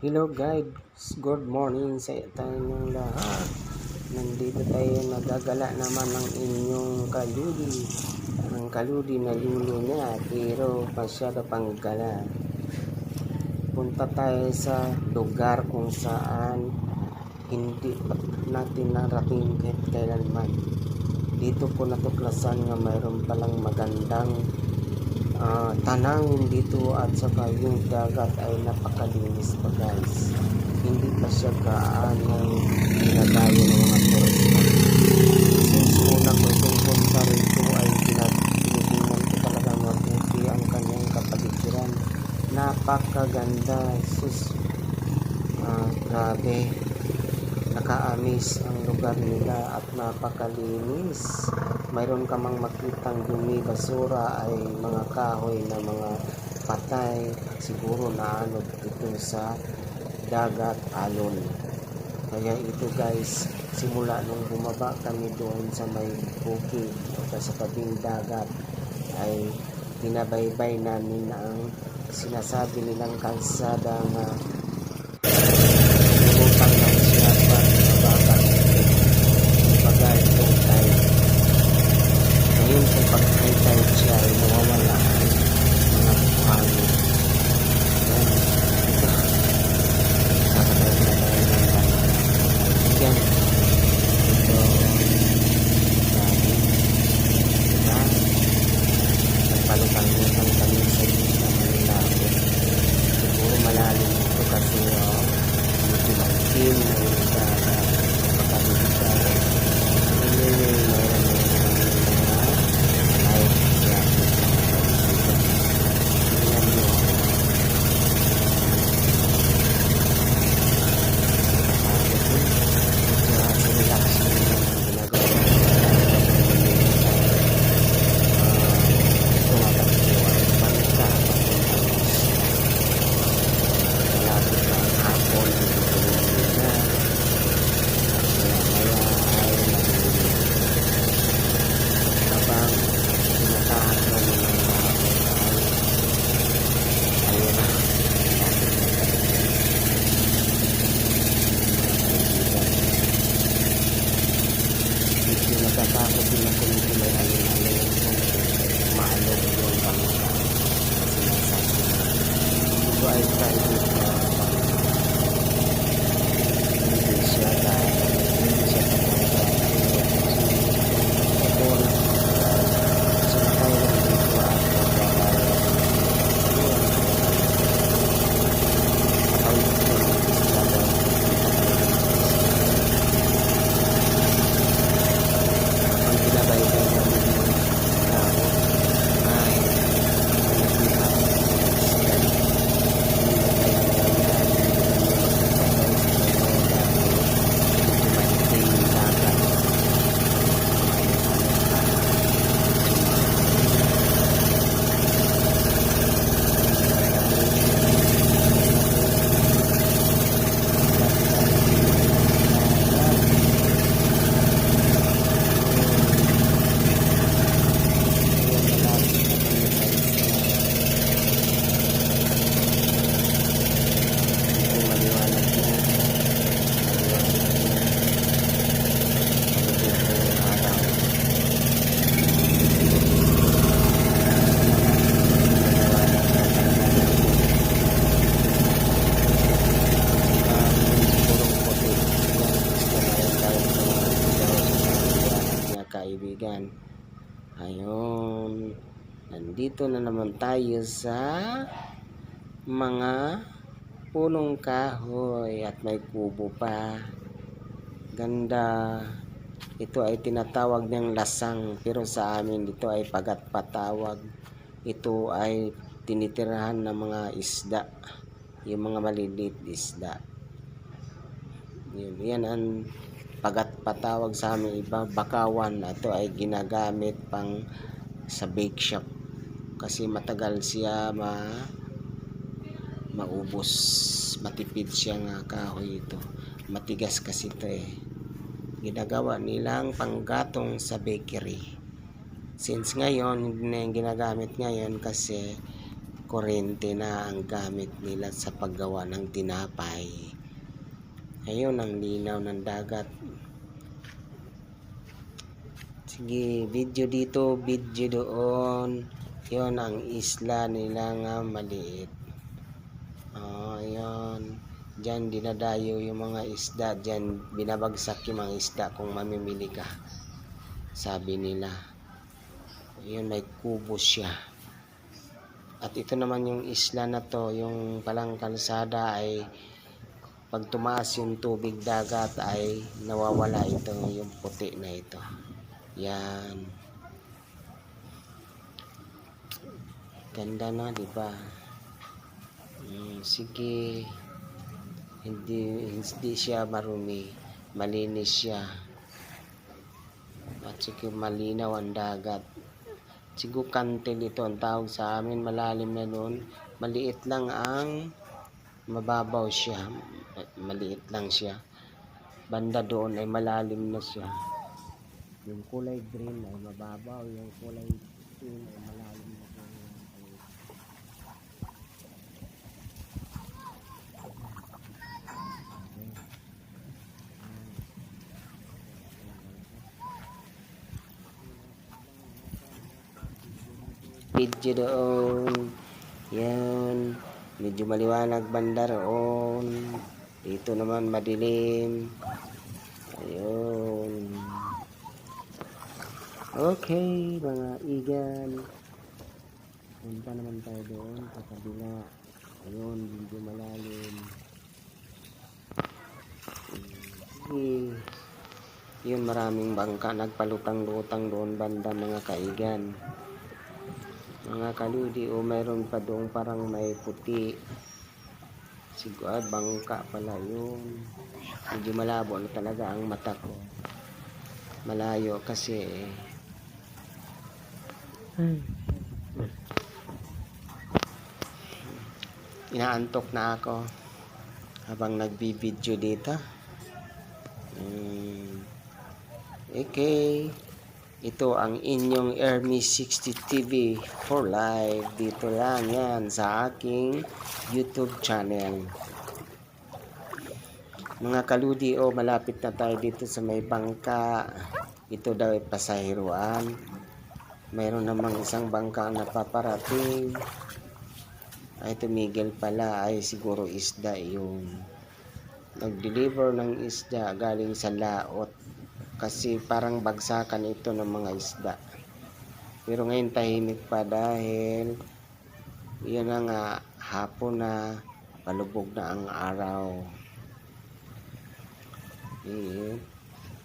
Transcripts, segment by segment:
Hello guys, good morning sa inyong lahat. Nandito tayo, nagagala naman ng inyong kaludi. Ang kaludi na lulo niya pero masyado pang gala. Punta tayo sa lugar kung saan hindi natin narating kahit kailanman. Dito ko natuklasan nga mayroon palang magandang tanangin dito at saka yung dagat ay napakalinis pa guys. Hindi pa siya gaanong ginagayo ng mga turista. Since una ko itong punta rito ay tinitingnan ko talaga mabuti ang kanyang kapaligiran. Napakaganda. Grabe, nakaamis ang lugar nila at napakalinis. Mayroon ka mang makitang dumi, basura ay mga kahoy na mga patay, siguro naanod ito sa dagat alon. Kaya ito guys, simula nung bumaba kami doon sa may bukid o sa tabing dagat ay binabaybay namin ang sinasabi nilang kalsada na lumutang ng sinapan na baka pagay itong tayo. Ngayon kung pag-high tide siya ay nawawala ang mga buhangin. Yan. Ito. Nakatawag na tayo ng yan. Ito. Grabe. Diba? Nagpalutang-lutang kami sa gitna ng lago. Siguro malalim ito kasi medyo magkim na yung dagat. Napakaligitan. Natatakot din ako nito may alin-alin kung maalog yung bangka kasi nasabi ito ay private na hindi siya papunta ito na sumakay lang dito at magkakaya ayun ito ng isla kaibigan. Ayun, nandito na naman tayo sa mga punong kahoy at may kubo pa. Ganda. Ito ay tinatawag ng lasang pero sa amin ito ay pagat patawag. Ito ay tinitirahan ng mga isda, yung mga maliliit isda. Yan ang pagat patawag sa amin iba, bakawan. Ito ay ginagamit pang sa bake shop kasi matagal siya maubos, matipid siya nga kahoy ito, matigas kasi ito ginagawa nilang panggatong sa bakery. Since ngayon hindi na yung ginagamit ngayon kasi kuryente na ang gamit nila sa paggawa ng tinapay. Ayun ang linaw ng dagat. Sige, video dito, video doon. Yun ang isla nila nga maliit. Ayun. Diyan dinadayo yung mga isda. Diyan binabagsak yung mga isda kung mamimili ka. Sabi nila. Ayun, may kubo siya. At ito naman yung isla na to, yung palang kalsada ay pag tumaas yung tubig dagat ay nawawala ito, yung puti na ito. Yan. Ganda na, di ba? Sige. Hindi siya marumi. Malinis siya. At sige, malinaw ang dagat. Sigo kantil ito ang tawag sa amin, malalim na doon. Maliit lang ang mababaw siya. Maliit lang siya. Banda doon ay malalim na siya. Yung kulay green ay mababaw, yung kulay pink ay malalim na siya. Video doon. Yan. Medyo maliwanag banda roon. Dito naman madilim. Ayun. Okay, mga igan. Punta naman tayo doon sa kabila. Ayun, medyo malalim. Sige. Yun, maraming bangka. Nagpalutang-lutang doon banda mga kaigan. Mga kaludi, mayroon pa doon parang may puti. Siguro bangka pala yun. Medyo malabo na talaga ang mata ko. Malayo kasi inaantok na ako habang nagbibideo dito. Okay. Ito ang inyong Ermi 60 TV for live. Dito lang yan sa aking YouTube channel. Mga kaludi, malapit na tayo dito sa may bangka. Ito daw ay pasahiruan. Mayroon namang isang bangka na paparating. Ay tumigil pala, ay siguro isda yun. Nag-deliver ng isda galing sa laot. Kasi parang bagsakan ito ng mga isda. Pero ngayon tahimik pa dahil yun na nga, hapon na, palubog na ang araw.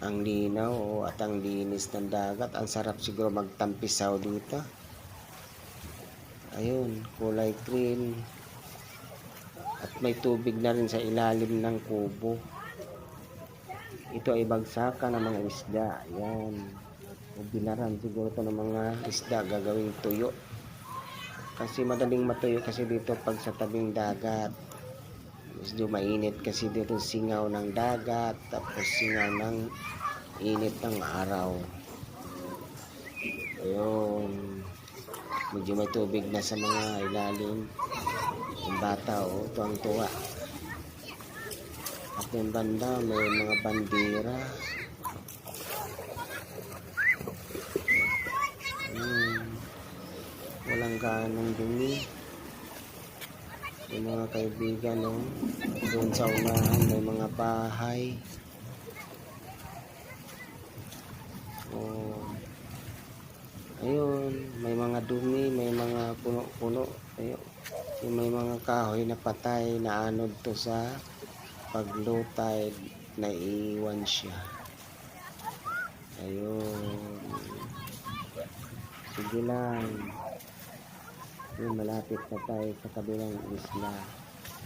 Ang linaw at ang linis ng dagat. Ang sarap siguro magtampisaw dito. Ayun, kulay green. At may tubig na rin sa ilalim ng kubo. Ito ay bagsakan ng mga isda. Ayan. O binaran siguro ito ng mga isda gagawing tuyo. Kasi madaling matuyo kasi dito pag sa tabing dagat. Medyo mainit kasi dito singaw ng dagat. Tapos singaw ng init ng araw. Ayun. Medyo may tubig na sa mga ilalim. Yung bata tuwang-tuwa. At yung banda may mga bandera. Walang ganong dumi. Yung mga kaibigan, doon sa unahan may mga bahay. Ayun, may mga dumi, may mga puno-puno. Ayun, may mga kahoy na patay na anod to sa paglutay, naiiwan siya. Ayun. Sige lang. Ayun, malapit na tayo sa kabilang isla.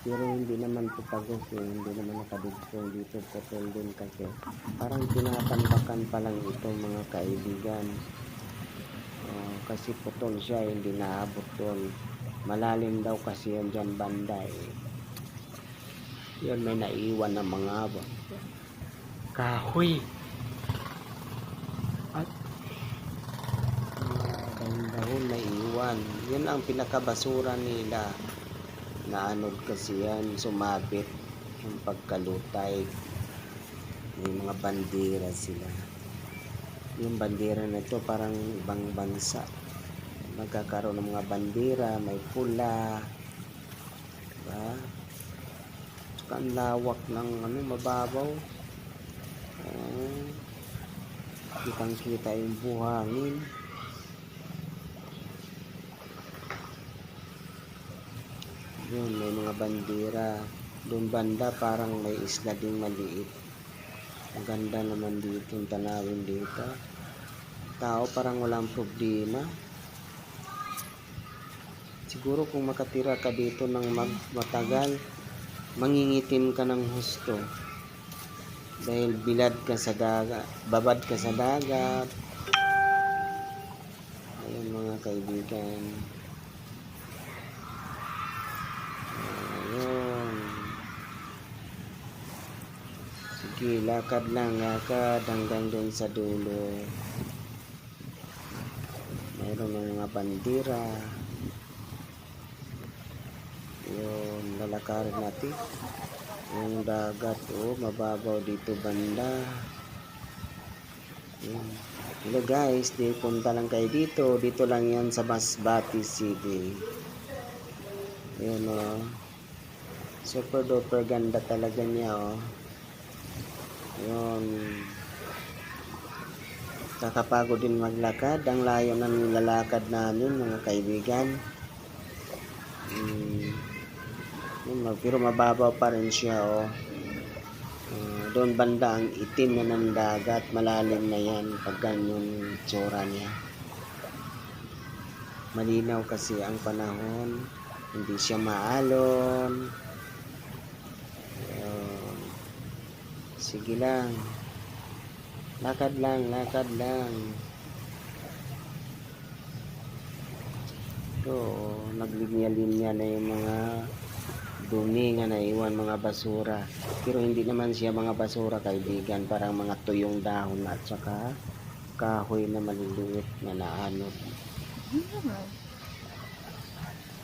Pero hindi naman ito pagos hindi naman nakadugtong dito, putol din kasi. Parang tinatambakan pa lang ito mga kaibigan. Kasi putol siya, hindi naabot doon. Malalim daw kasi yan dyan banda Yan, may naiwan ng mga kahoy. At dahon naiwan. naiwan. Yun ang pinakabasura nila. Naanod kasi yan, sumabit yung pagkalutay. May mga bandera sila. Yung bandera na ito parang ibang bansa. Magkakaroon ng mga bandera, may pula. Diba? Tsaka ang lawak ng mababaw. Kitang-kita yung buhangin. Yun, may mga bandera. Doon banda parang may isla din maliit. Ang ganda naman dito, yung tanawin dito. Tao parang walang problema. Siguro kung makatira ka dito ng matagal, mangingitim ka ng husto. Dahil bilad ka sa dagat, babad ka sa dagat. Ayun mga kaibigan. Ayun. Sige, lakad hanggang doon sa dulo. Mayroon ng mga bandera. Ayun, lalakarin natin. Yung dagat, mababaw dito banda. Hello guys, punta lang kayo dito. Dito lang yan sa Masbate City. Ayun super duper ganda talaga niya Ayun. Kakapagod din maglakad. Ang layo ng nilalakad namin mga kaibigan. Pero mababaw pa rin siya doon banda ang itim na ng dagat, malalim na yan pag ganyan tsura niya. Malinaw kasi ang panahon, hindi siya maalon. Sige lang, lakad lang. Ito, naglinya-linya na yung mga dumi nga naiwan, mga basura. Pero hindi naman siya mga basura kaibigan, parang mga tuyong dahon at saka kahoy na maliliit na naanod.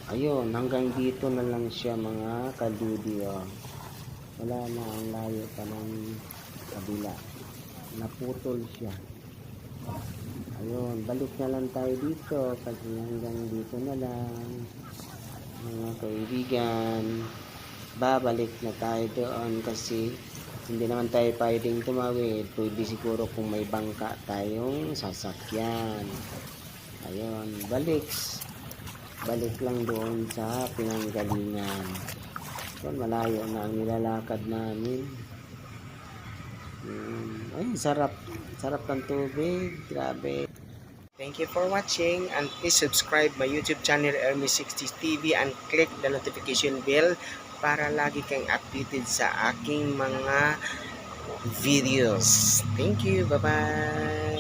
Ayun, hanggang dito na lang siya mga kaludi. Wala na, ang layo pa ng kabila. Naputol siya. Ayun, balik na lang tayo dito kasi hanggang dito na lang. Mga kaibigan, babalik na tayo doon kasi hindi naman tayo pwedeng tumawid. Pwede siguro kung may bangka tayong sasakyan. Ayun, balik lang doon sa pinanggalingan. Ayun, malayo na ang nilalakad namin. Ay, sarap ng tubig, grabe. Thank you for watching and please subscribe my YouTube channel Ermi60 TV and click the notification bell para lagi kang updated sa aking mga videos. Thank you, bye-bye!